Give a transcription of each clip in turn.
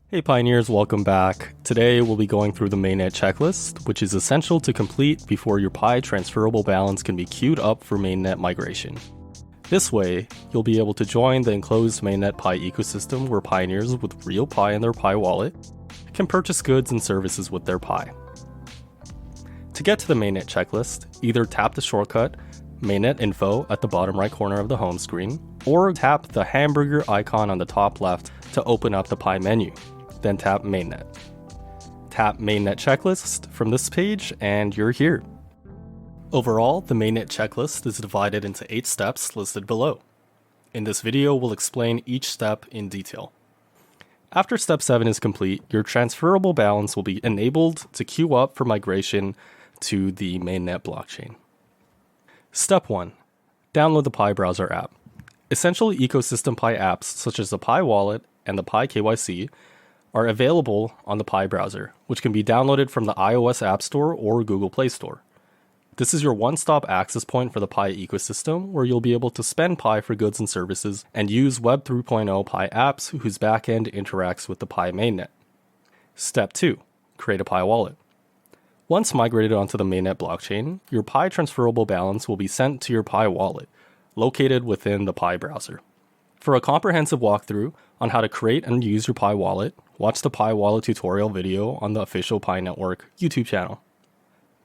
Hey Pioneers, welcome back. Today we'll be going through the mainnet checklist, which is essential to complete before your Pi transferable balance can be queued up for mainnet migration. This way, you'll be able to join the enclosed mainnet Pi ecosystem where Pioneers with real Pi in their Pi wallet can purchase goods and services with their Pi. To get to the mainnet checklist, either tap the shortcut mainnet info at the bottom right corner of the home screen, or tap the hamburger icon on the top left to open up the Pi menu. Then tap mainnet. Tap mainnet checklist from this page and you're here. Overall, the mainnet checklist is divided into 8 steps listed below. In this video, we'll explain each step in detail. After step 7 is complete, your transferable balance will be enabled to queue up for migration to the mainnet blockchain. Step 1. Download the Pi browser app. Essential ecosystem Pi apps such as the Pi wallet and the Pi KYC are available on the Pi browser, which can be downloaded from the iOS App Store or Google Play Store. This is your one-stop access point for the Pi ecosystem, where you'll be able to spend Pi for goods and services and use Web 3.0 Pi apps whose backend interacts with the Pi mainnet. Step 2. Create a Pi wallet. Once migrated onto the mainnet blockchain, your Pi transferable balance will be sent to your Pi wallet, located within the Pi browser. For a comprehensive walkthrough on how to create and use your Pi wallet, watch the Pi wallet tutorial video on the official Pi Network YouTube channel.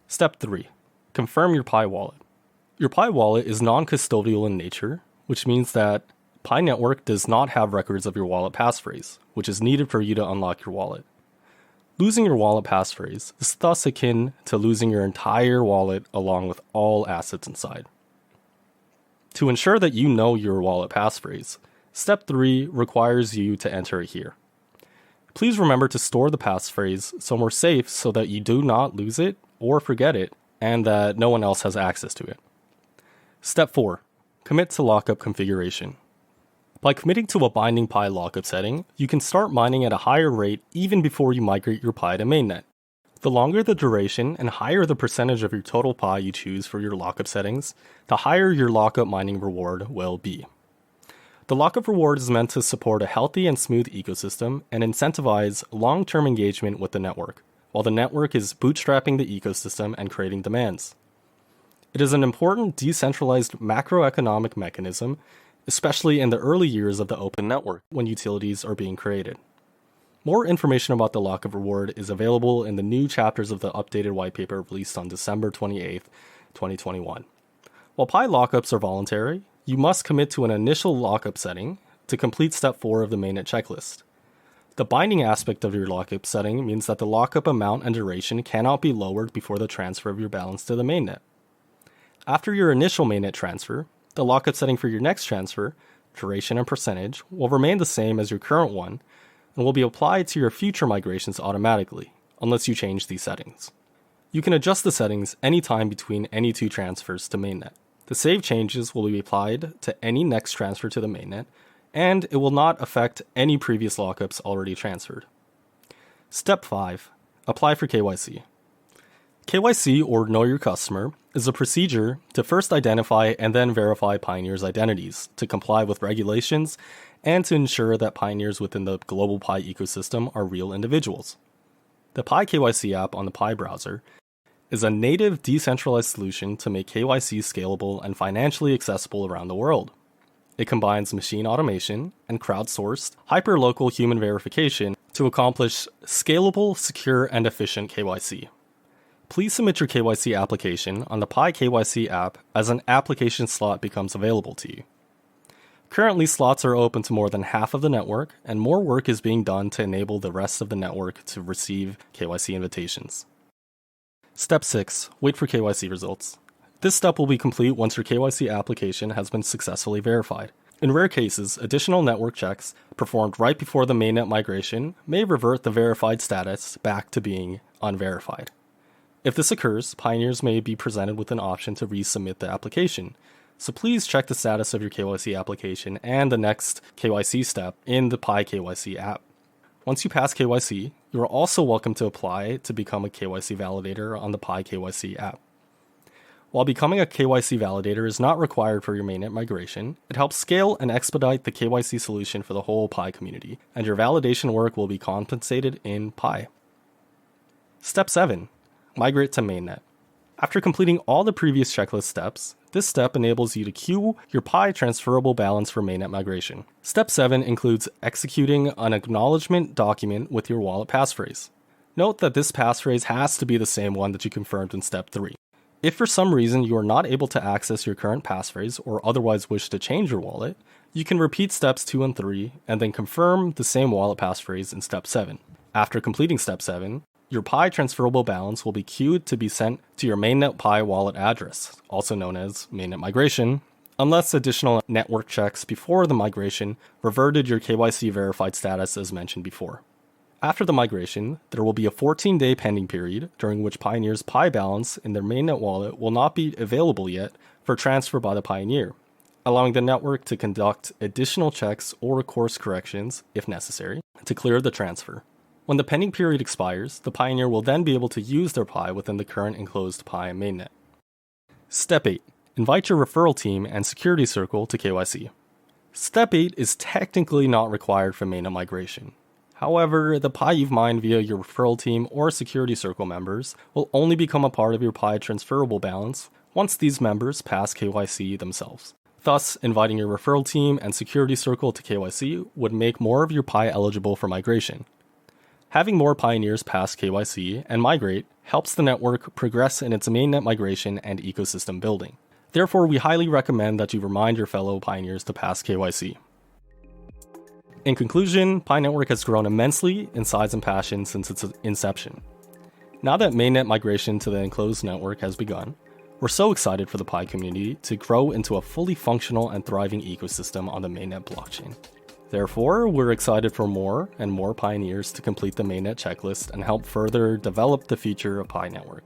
Step 3. Confirm your Pi wallet. Your Pi wallet is non-custodial in nature, which means that Pi Network does not have records of your wallet passphrase, which is needed for you to unlock your wallet. Losing your wallet passphrase is thus akin to losing your entire wallet along with all assets inside. To ensure that you know your wallet passphrase, Step 3 requires you to enter it here. Please remember to store the passphrase somewhere safe so that you do not lose it or forget it and that no one else has access to it. Step 4. Commit to lockup configuration. By committing to a binding Pi lockup setting, you can start mining at a higher rate even before you migrate your Pi to mainnet. The longer the duration and higher the percentage of your total Pi you choose for your lockup settings, the higher your lockup mining reward will be. The lockup reward is meant to support a healthy and smooth ecosystem and incentivize long-term engagement with the network, while the network is bootstrapping the ecosystem and creating demands. It is an important decentralized macroeconomic mechanism, especially in the early years of the open network when utilities are being created. More information about the lockup reward is available in the new chapters of the updated white paper released on December 28, 2021. While Pi lockups are voluntary, you must commit to an initial lockup setting to complete step 4 of the mainnet checklist. The binding aspect of your lockup setting means that the lockup amount and duration cannot be lowered before the transfer of your balance to the mainnet. After your initial mainnet transfer, the lockup setting for your next transfer, duration and percentage, will remain the same as your current one and will be applied to your future migrations automatically, unless you change these settings. You can adjust the settings anytime between any 2 transfers to mainnet. The save changes will be applied to any next transfer to the mainnet, and it will not affect any previous lockups already transferred. Step 5. Apply for KYC. KYC, or Know Your Customer, is a procedure to first identify and then verify Pioneers' identities to comply with regulations and to ensure that Pioneers within the global Pi ecosystem are real individuals. The Pi KYC app on the Pi browser is a native decentralized solution to make KYC scalable and financially accessible around the world. It combines machine automation and crowdsourced, hyperlocal human verification to accomplish scalable, secure, and efficient KYC. Please submit your KYC application on the Pi KYC app as an application slot becomes available to you. Currently, slots are open to more than half of the network, and more work is being done to enable the rest of the network to receive KYC invitations. Step 6. Wait for KYC results. This step will be complete once your KYC application has been successfully verified. In rare cases, additional network checks performed right before the mainnet migration may revert the verified status back to being unverified. If this occurs, Pioneers may be presented with an option to resubmit the application, so please check the status of your KYC application and the next KYC step in the Pi KYC app. Once you pass KYC, you are also welcome to apply to become a KYC validator on the Pi KYC app. While becoming a KYC validator is not required for your mainnet migration, it helps scale and expedite the KYC solution for the whole Pi community, and your validation work will be compensated in Pi. Step 7. Migrate to mainnet. After completing all the previous checklist steps, this step enables you to queue your Pi transferable balance for mainnet migration. Step 7 includes executing an acknowledgement document with your wallet passphrase. Note that this passphrase has to be the same one that you confirmed in Step 3. If for some reason you are not able to access your current passphrase or otherwise wish to change your wallet, you can repeat steps 2 and 3 and then confirm the same wallet passphrase in Step 7. After completing Step 7, your Pi transferable balance will be queued to be sent to your mainnet Pi wallet address, also known as mainnet migration, unless additional network checks before the migration reverted your KYC verified status as mentioned before. After the migration, there will be a 14-day pending period during which Pioneer's Pi balance in their mainnet wallet will not be available yet for transfer by the Pioneer, allowing the network to conduct additional checks or course corrections, if necessary, to clear the transfer. When the pending period expires, the Pioneer will then be able to use their Pi within the current enclosed Pi mainnet. Step 8. Invite your referral team and security circle to KYC. Step 8 is technically not required for mainnet migration. However, the Pi you've mined via your referral team or security circle members will only become a part of your Pi transferable balance once these members pass KYC themselves. Thus, inviting your referral team and security circle to KYC would make more of your Pi eligible for migration. Having more Pioneers pass KYC and migrate helps the network progress in its mainnet migration and ecosystem building. Therefore, we highly recommend that you remind your fellow Pioneers to pass KYC. In conclusion, Pi Network has grown immensely in size and passion since its inception. Now that mainnet migration to the enclosed network has begun, we're so excited for the Pi community to grow into a fully functional and thriving ecosystem on the mainnet blockchain. Therefore, we're excited for more and more Pioneers to complete the mainnet checklist and help further develop the future of Pi Network.